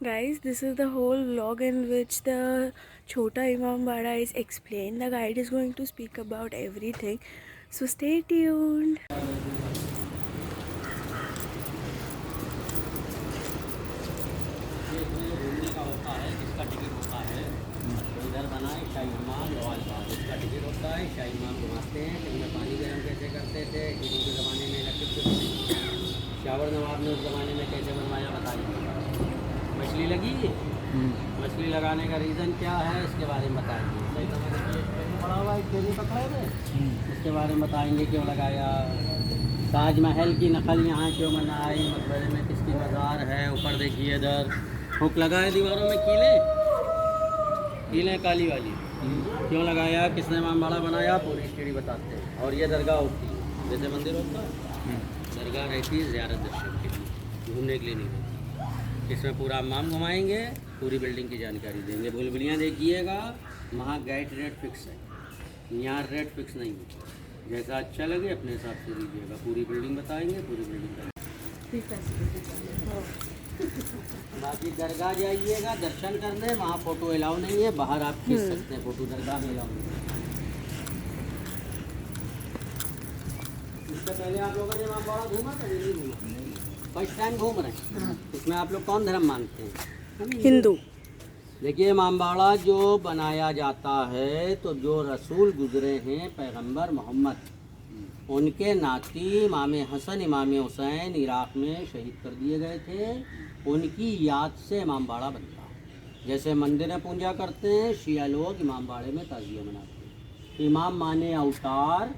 Guys, this is the whole vlog in which the Chota Imambara is explained. The guide is going to speak about everything. So stay tuned. घूमने का होता है, जिसका ticket होता है तो इधर बना है शाही इमाम लवाल बाग, इसका टिकट होता है। शाही इमाम घुमाते हैं कि उनमें पानी गर्म कैसे करते थे, टीरों के ज़माने में इलेक्ट्रिक शावर नवाब ने उस ज़माने में कैसे बनवाया बताइए। मछली लगी, मछली लगाने का रीज़न क्या है इसके बारे में बताएंगे। सही समय पड़ा हुआ है, नहीं पकड़े हुए, इसके बारे में बताएंगे क्यों लगाया। ताजमहल की नकल यहाँ क्यों बनाई, मकबरे में किसकी मज़ार है। ऊपर देखिए इधर हुक लगा है दीवारों में, कीलें काली वाली क्यों लगाया, किसने इमामबाड़ा बनाया, पूरी स्टोरी बताते हैं। और ये दरगाह होती है, जैसे मंदिर होता है दरगाह रहती है ज़ियारत दर्शन के लिए, घूमने के लिए नहीं रहती। इसमें पूरा इमाम घुमाएंगे, पूरी बिल्डिंग की जानकारी देंगे। भूलभुलियाँ देखिएगा, वहाँ गाइड रेट फिक्स है, यहाँ रेट फिक्स नहीं है। जैसा अच्छा लगे अपने हिसाब से लीजिएगा। पूरी बिल्डिंग बताएंगे, पूरी बिल्डिंग बाकी दरगाह जाइएगा दर्शन करने, वहाँ फ़ोटो अलाउ नहीं है, बाहर आप खींच सकते हैं फ़ोटो, दरगाह में अलाउ नहीं है। इससे पहले आप लोगों ने इमामबाड़ा घूमा था, नहीं घूमा, फर्स्ट टाइम घूम रहे हैं। इसमें आप लोग कौन धर्म मानते हैं? हिंदू। देखिए इमामबाड़ा जो बनाया जाता है तो जो रसूल गुजरे हैं पैगंबर मोहम्मद, उनके नाती इमाम हसन इमाम हुसैन इराक़ में शहीद कर दिए गए थे, उनकी याद से इमामबाड़ा बनता है। जैसे मंदिर में पूजा करते हैं, शिया लोग इमामबाड़े में ताज़िया मनाते हैं। इमाम माने अवतार,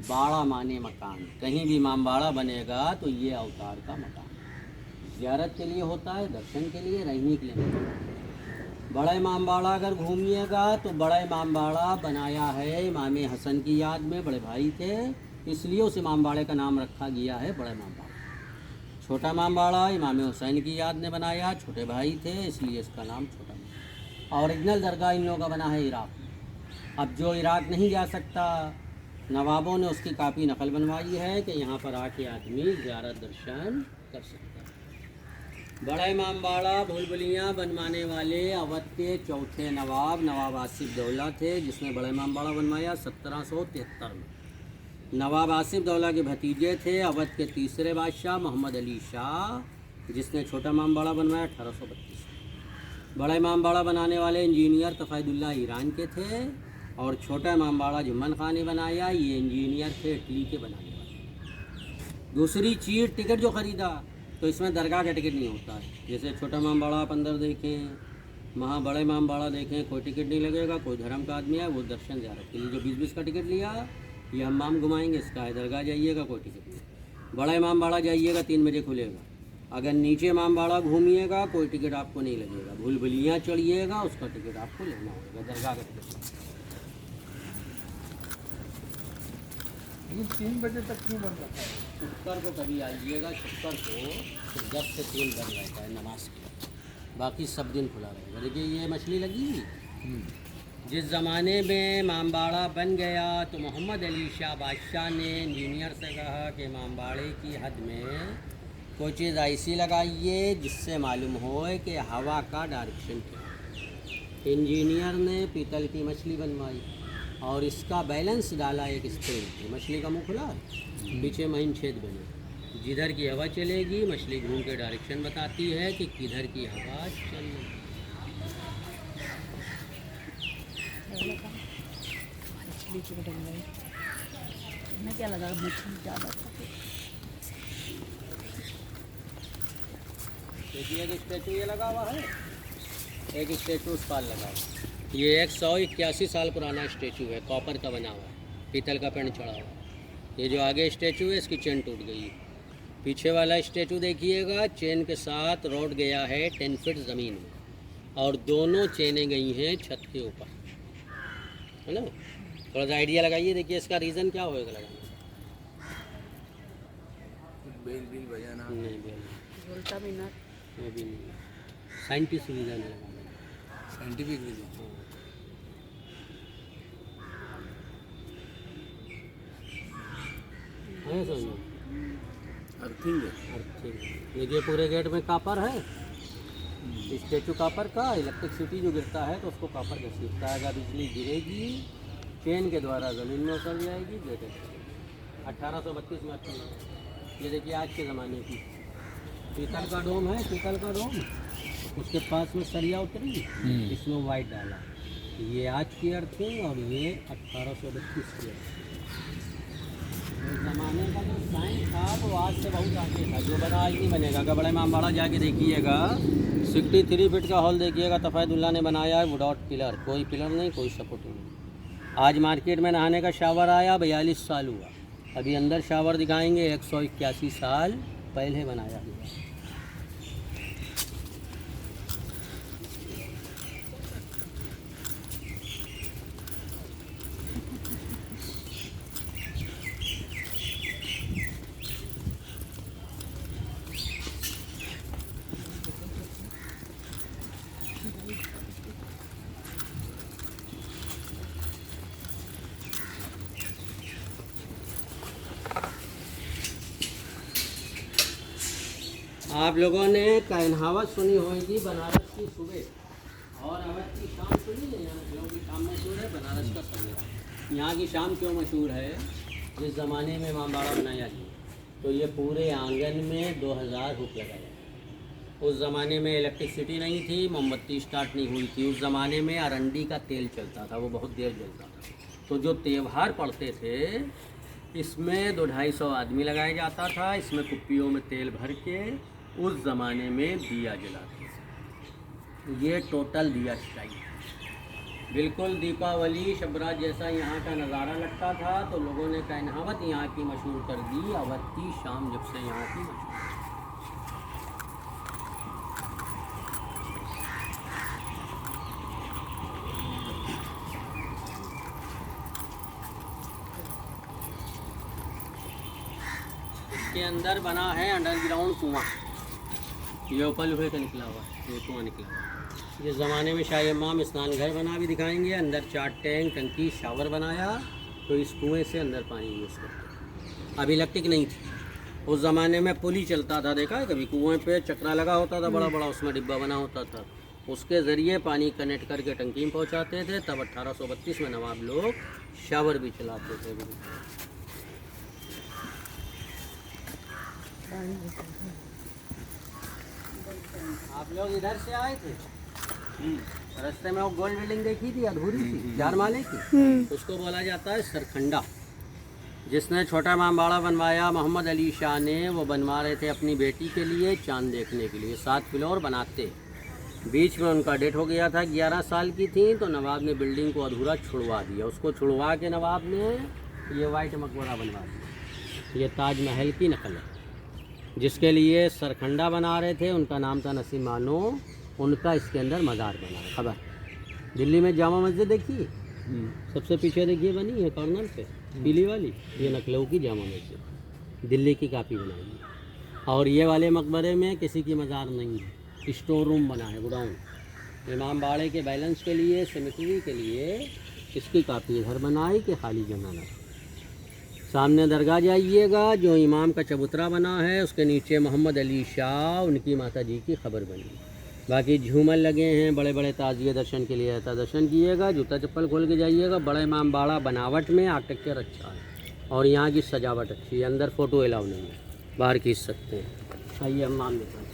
बाड़ा माने मकान। कहीं भी इमामबाड़ा बनेगा तो ये अवतार का मकान ज़ियारत के लिए होता है, दर्शन के लिए, रहने के लिए नहीं। बड़ा इमामबाड़ा अगर घूमिएगा तो बड़ा इमामबाड़ा बनाया है इमाम हसन की याद में, बड़े भाई थे इसलिए उस इमामबाड़े का नाम रखा गया है बड़ा इमामबाड़ा। छोटा इमामबाड़ा इमाम हुसैन की याद में बनाया, छोटे भाई थे इसलिए इसका नाम छोटा इमामबाड़ा। ओरिजिनल दरगाह इन लोगों का बना है इराक़ में। अब जो इराक़ नहीं जा सकता, नवाबों ने उसकी काफ़ी नकल बनवाई है कि यहाँ पर आके आदमी ज़ियारत दर्शन कर सकता है। बड़ा इमामबाड़ा भूलभुलियाँ बनवाने वाले अवध के चौथे नवाब नवाब आसिफ दौला थे, जिसने बड़ा इमामबाड़ा बनवाया 1773 में। नवाब आसिफ दौला के भतीजे थे अवध के तीसरे बादशाह मोहम्मद अली शाह, जिसने छोटा इमामबाड़ा बनवाया 1832 में। बड़ा इमामबाड़ा बनाने वाले इंजीनियर तफ़ायदुल्लाह ईरान के थे, और छोटा इमामबाड़ा जुम्मन खान ने बनाया, ये इंजीनियर थे इटली के बनाने वाले। दूसरी चीज़ टिकट जो ख़रीदा, तो इसमें दरगाह का टिकट नहीं होता है। जैसे छोटा इमामबाड़ा आप अंदर देखें, वहाँ बड़ा इमामबाड़ा देखें, कोई टिकट नहीं लगेगा। कोई धर्म का आदमी है वो दर्शन ज़ियारत के लिए जो 20-20 का टिकट लिया, ये हम्माम घुमाएंगे इसका है। दरगाह जाइएगा कोई टिकट नहीं। बड़ा इमामबाड़ा जाइएगा 3 बजे खुलेगा। अगर नीचे इमामबाड़ा घूमिएगा कोई टिकट आपको नहीं लगेगा। भूलभुलियाँ चढ़िएगा उसका टिकट आपको लेना होगा, दरगाह का टिकट। 3 बजे तक क्यों बंद रहता है? शुक्र को कभी आइएगा, शुक्र को 10 से 3 बंद रहता है नमाज के, बाकी सब दिन खुला रहेगा। देखिए ये मछली लगी, जिस ज़माने में इमामबाड़ा बन गया तो मोहम्मद अली शाह बादशाह ने इंजीनियर से कहा कि इमामबाड़े की हद में कोई चीज़ ऐसी लगाइए जिससे मालूम हो कि हवा का डायरेक्शन क्या। इंजीनियर ने पीतल की मछली बनवाई और इसका बैलेंस डाला एक स्प्रिंग। मछली का मुँह खुला, पीछे महीन छेद बने, जिधर की हवा चलेगी मछली घूम के डायरेक्शन बताती है कि किधर की हवा चल रही। मैं क्या लगा मछली ज़्यादा। देखिए एक स्टैचू ये लगा हुआ है, एक स्टैचू उस पार लगा हुआ। ये 181 साल पुराना स्टैचू है, कॉपर का बना हुआ है, पीतल का पेंट चढ़ा हुआ है। ये जो आगे स्टैचू है इसकी चेन टूट गई है। पीछे वाला स्टैचू देखिएगा, चेन के साथ रोड गया है 10 फीट ज़मीन में, और दोनों चेनें गई हैं छत के ऊपर, है ना। थोड़ा सा आइडिया लगाइए, देखिए इसका रीज़न क्या होएगा लगाने। बेल बजाना नहीं बेल बोलता भी ना, वो भी नहीं, साइंटिस्ट रीज़न है लगाने, साइंटिफिक रीजन। है समझ में? अर्थिंग है। देखिए पूरे गेट में कापर है, स्टेचू कापर का इलेक्ट्रिसिटी जो गिरता है तो उसको कापर घसीटता है। अगर बिजली गिरेगी चेन के द्वारा ज़मीन में उतर जाएगी। देखो 1832 में अच्छा लगा। ये देखिए आज के ज़माने की पीतल का डोम है, पीतल का डोम, उसके पास में सरिया उतरी, इसमें वाइट डाला। ये आज की अर्थिंग और ये 1832 की अर्थिंग। उस ज़माने का जो साइंस था वो आज से बहुत आगे था। जो बना आज नहीं बनेगा। अगर बड़ा इमामबाड़ा जाके देखिएगा 63 फीट का हॉल देखिएगा, तफ़ैदुल्लाह ने बनाया है विदाउट पिलर, कोई पिलर नहीं, कोई सपोर्ट नहीं। आज मार्केट में नहाने का शावर आया 42 साल हुआ। अभी अंदर शावर दिखाएंगे 181 साल पहले बनाया हुआ। आप लोगों ने कहनावत सुनी होगी बनारस की सुबह और अवध की शाम सुनी है। यहाँ लखनऊ की शाम मशहूर है, बनारस का सवेरा। यहाँ की शाम क्यों मशहूर है? जिस ज़माने में इमामबाड़ा बनाया गया तो ये पूरे आंगन में 2000 हुक लगाया। उस ज़माने में इलेक्ट्रिसिटी नहीं थी, मोमबत्ती स्टार्ट नहीं हुई थी। उस ज़माने में अरंडी का तेल चलता था, वो बहुत देर जलता था। तो जो त्यौहार पड़ते थे इसमें 200-250 आदमी लगाया जाता था। इसमें कुप्पियों में तेल भर के उस ज़माने में दिया जलाते थे। ये टोटल दिया स्टाइल बिल्कुल दीपावली शबरात जैसा यहाँ का नज़ारा लगता था। तो लोगों ने कहनावत यहाँ की मशहूर कर दी। अवध की शाम जब से यहाँ की मशहूर। इसके अंदर बना है अंडरग्राउंड कुआं। ये ऊपर लोहे का निकला हुआ है, ये कुआं निकला हुआ है। जिस ज़माने में शाही इमाम स्नान घर बना भी दिखाएंगे। अंदर 4 टैंक टंकी शावर बनाया तो इस कुएं से अंदर पानी यूज़ करते। अब इलेक्ट्रिक नहीं थी उस ज़माने में, पुली चलता था, देखा है कभी? कुएं पे चक्रा लगा होता था बड़ा बड़ा, उसमें डिब्बा बना होता था, उसके ज़रिए पानी कनेक्ट करके टंकी में पहुँचाते थे। तब 1832 में नवाब लोग शावर भी चलाते थे। आप लोग इधर से आए थे? रास्ते में वो गोल बिल्डिंग देखी थी अधूरी थी 4 माले की, उसको बोला जाता है सरखंडा। जिसने छोटा इमामबाड़ा बनवाया मोहम्मद अली शाह ने, वो बनवा रहे थे अपनी बेटी के लिए चांद देखने के लिए। 7 फ्लोर बनाते, बीच में उनका डेथ हो गया था, 11 साल की थी। तो नवाब ने बिल्डिंग को अधूरा छुड़वा दिया। उसको छुड़वा के नवाब ने ये वाइट मकबरा बनवा दिया। ये ताजमहल की नकल है। जिसके लिए सरखंडा बना रहे थे उनका नाम था नसीम मानो। उनका इसके अंदर मज़ार बना है। खबर दिल्ली में जामा मस्जिद देखिए, सबसे पीछे देखिए बनी है कॉर्नर पे पीली वाली, ये लखनऊ की जामा मस्जिद, दिल्ली की काफ़ी बनाई है। और ये वाले मकबरे में किसी की मज़ार नहीं है, स्टोर रूम बना है, गोडाउन। इमामबाड़े के बैलेंस के लिए, सिमेट्री के लिए इसकी काफ़ी इधर बनाई कि खाली जगह ना। सामने दरगाह जाइएगा, जो इमाम का चबूतरा बना है उसके नीचे मोहम्मद अली शाह उनकी माता जी की खबर बनी। बाकी झूमर लगे हैं, बड़े बड़े ताजिए दर्शन के लिए आता, दर्शन कीजिएगा। जूता चप्पल खोल के जाइएगा। बड़ा इमामबाड़ा बनावट में आर्किटेक्चर अच्छा है और यहाँ की सजावट अच्छी है। अंदर फ़ोटो अलाउ नहीं है, बाहर खींच सकते हैं। आइए हम मान देते हैं।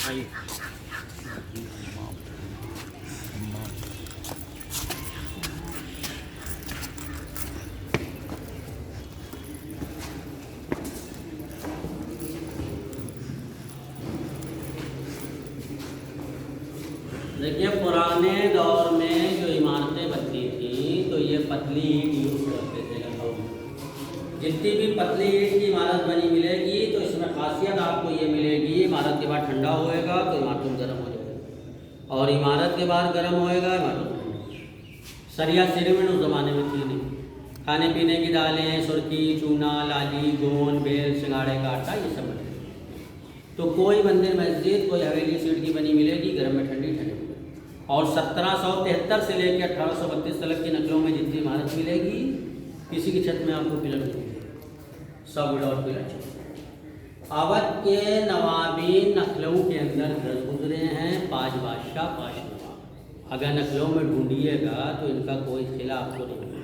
आइए देखिए, पुराने दौर में जो इमारतें बनती थी तो ये पतली ईंट यूज करते थे लखनऊ में। जितनी भी पतली ईंट की इमारत बनी मिलेगी तो इसमें खासियत आपको ये मिलेगी, इमारत के बाद ठंडा होएगा तो इमारत गर्म हो जाएगा, और इमारत के बाद गर्म होएगा इमारत ठंडा। सरिया सिरेमिन उस ज़माने में थी नहीं। खाने पीने की दालें, सुरखी, चूना, लाली, गोंद, बेल, सिंगाड़े का आटा, ये सब बने। तो कोई मंदिर मस्जिद कोई हवेली सीट की बनी मिलेगी, गर्म में ठंडी ठंडी। और 1773 से लेकर 1832 तक की नकलों में जितनी इमारत मिलेगी, किसी की छत में आपको पिलर नहीं मिलेगी, सब विदाउट पिलर। अवध के नवाबीन नखलऊ के अंदर गुजरे हैं 5 बादशाह 5 नवाब। अगर नखलऊ में ढूंढिएगा तो इनका कोई किला आपको नहीं मिलेगा,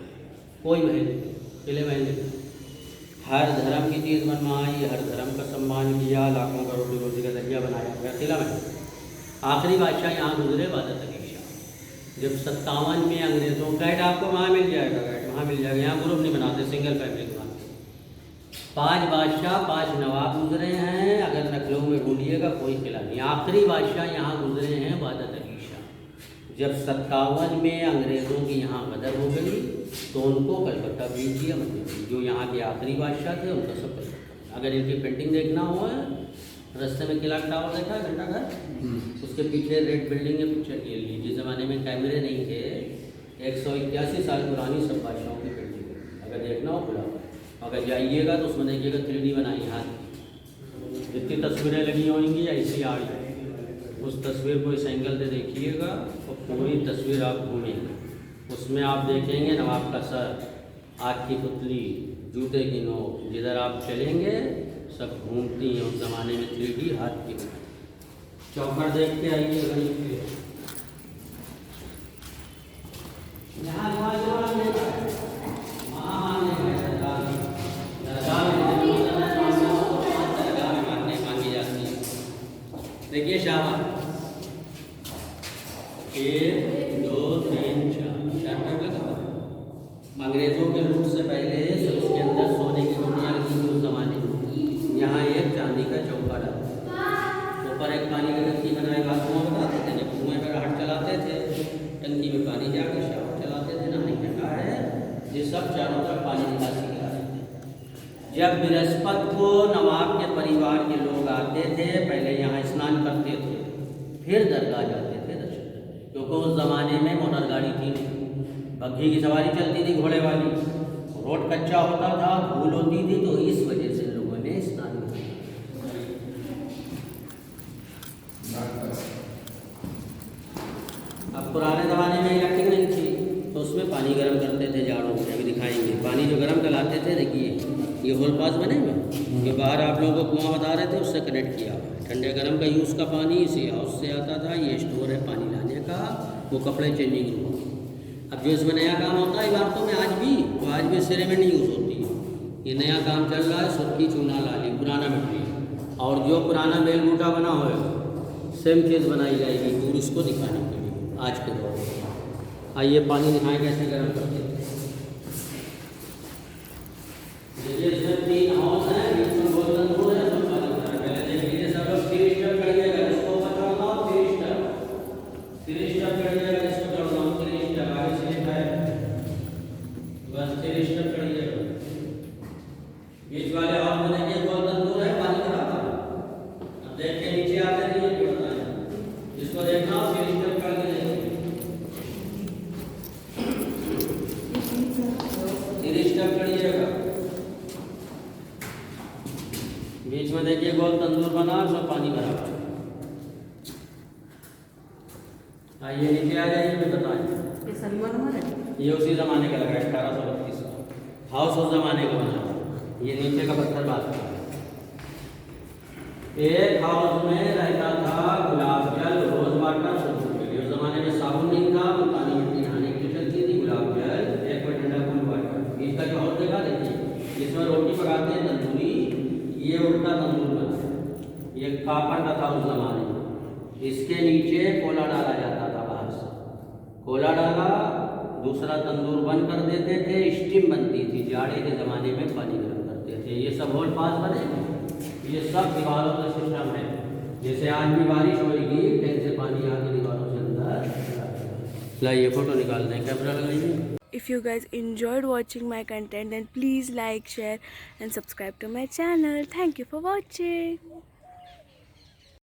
कोई महल नहीं, किले महल नहीं। हर धर्म की चीज़ बनवाई, हर धर्म का सम्मान किया, लाखों करोड़ रोटी का दरिया बनाया गया, किला महल। आखिरी बादशाह यहाँ गुजरे बादत अली शाह। जब 57 में अंग्रेज़ों गैट आपको वहाँ मिल जाएगा, गैट वहाँ मिल जाएगा। यहाँ ग्रुप नहीं बनाते, सिंगल फैमिली के बनाते। 5 बादशाह 5 नवाब गुजरे हैं। अगर नकलों में ढूंढिएगा कोई किला नहीं। आखिरी बादशाह यहाँ गुजरे हैं बादत अली शाह। जब 57 में अंग्रेज़ों की यहाँ गदर हो गई तो उनको कलकत्ता भेज दिया। मतलब जो यहाँ के आखिरी बादशाह थे उनका सब कलकत्ता। अगर इनकी पेंटिंग देखना हो, रास्ते में किला टावर देखा है, घंटा घर, उसके पीछे रेड बिल्डिंग है, पिक्चर ले ली। जिस ज़माने में कैमरे नहीं थे, 181 साल पुरानी सब बादशाहों की पेंटिंग है। अगर देखना हो खुला, अगर जाइएगा तो उसमें देखिएगा 3D बनाई हाथ की, जितनी तस्वीरें लगी होंगी ऐसी आ रही। उस तस्वीर को इस एंगल से देखिएगा और पूरी तस्वीर आप घूमेंगे। उसमें आप देखेंगे नवाब का सर, आग की पुतली, जूते की नोक, जिधर आप चलेंगे सब घूमती हैं। उस ज़माने में 3D हाथ की बनाई। चौखट देख के आइए गरीब के यहाँ देखिए शाबाश, 1 2 3 4 लगा। अंग्रेज़ों के लूट से पहले उसके अंदर सोने की रोटियाँ लगी थी उस ज़माने में। यहाँ एक चांदी का चौका डाला, ऊपर एक पानी की टंकी बनाए। बात कुआं बताते थे, जब कुएँ पर हाथ चलाते थे, टंकी में पानी जाकर शावर चलाते थे, नहाने का है। ये सब चारों तरफ पानी निकासी करा देते। जब बृहस्पति को नवाब के परिवार के लोग आते थे, पहले यहाँ स्नान करते थे, फिर दरगाह जाते थे दर्शन करने। क्योंकि उस ज़माने में मोटर गाड़ी थी नहीं, बग्घी की सवारी चलती थी घोड़े वाली, रोड कच्चा होता था, धूल होती थी, तो इस वजह से लोगों ने स्नान किया। अब पुराने ज़माने में इलेक्ट्रिक नहीं थी तो उसमें पानी गर्म करते थे जाड़ों में। अभी दिखाएंगे पानी जो गर्म कराते थे। देखिए ये होल पास बने हुए, ये बाहर आप लोगों को कुआं बता रहे थे, उससे कनेक्ट किया। ठंडे गर्म का यूज़ का पानी इसी हाउस से आता था। ये स्टोर है पानी लाने का, वो कपड़े चेंजिंग रूम। अब जो इसमें नया काम होता है इमारतों में आज भी, तो आज भी सिरेमिक यूज़ होती है। ये नया काम चल रहा है, सुर्खी, चूना, लाली, पुराना मिट्टी, और जो पुराना बेल बूटा बना होगा सेम चीज़ बनाई जाएगी टूरिस्ट को दिखाने के लिए आज के दौर में। आइए पानी दिखाएँ कैसे गर्म करते हैं। देखिए इसमें 3 हाउस हैं, बीच में गोल्डन हो है, सब पानी भरा है। पहले देख लीजिए सब लोग 3 स्टेप करिएगा, इसको ऊपर चढ़ना हो 3 स्टेप करिएगा, इसको चढ़ना हो 3 स्टेप, आगे स्लिप है बस 3 स्टेप करिएगा। बीच वाले हाउस में देखिए गोल्डन दूर है, पानी भरा था। अब देख के नीचे आते रहिए कि बताएं, इसको देखना हो 3 स्टेप करके देखिए, 3 स्टेप करिएगा। बीच में देखिए गोल तंदूर बना, उसमें पानी भरा हुआ। आइए नीचे आ जाइए, मैं बताएं। ये सलमान है, ये उसी ज़माने का लगा, 1832 हाउस उस ज़माने का बना। ये नीचे का पत्थर बात है। एक हाउस में रहता था गुलाब जल, रोज वाटर, शैम्पू के लिए। उस ज़माने में साबुन नहीं था, तो पानी मिट्टी नहाने की चलती थी। गुलाब जल, एक बार ठंडा कूल वाटर। बीच का जो हाउस देखा देखिए, इसमें रोटी पकाते हैं तंदूरी, ये उल्टा तंदूर बना, ये कापड़ का था उस ज़माने में। इसके नीचे कोला डाला जाता था बाहर से, कोला डाला, दूसरा तंदूर बंद कर देते थे, स्टीम बनती थी। जाड़े के ज़माने में पानी गर्म करते थे। ये सब होल पास बने, ये सब दीवारों का सिस्टम है। जैसे आज भी बारिश होगी, टैंक से पानी आके दीवारों से अंदर। लाइए फ़ोटो निकाल दें, कैमरा लगाइए। If you guys enjoyed watching my content, then please like, share and subscribe to my channel. Thank you for watching.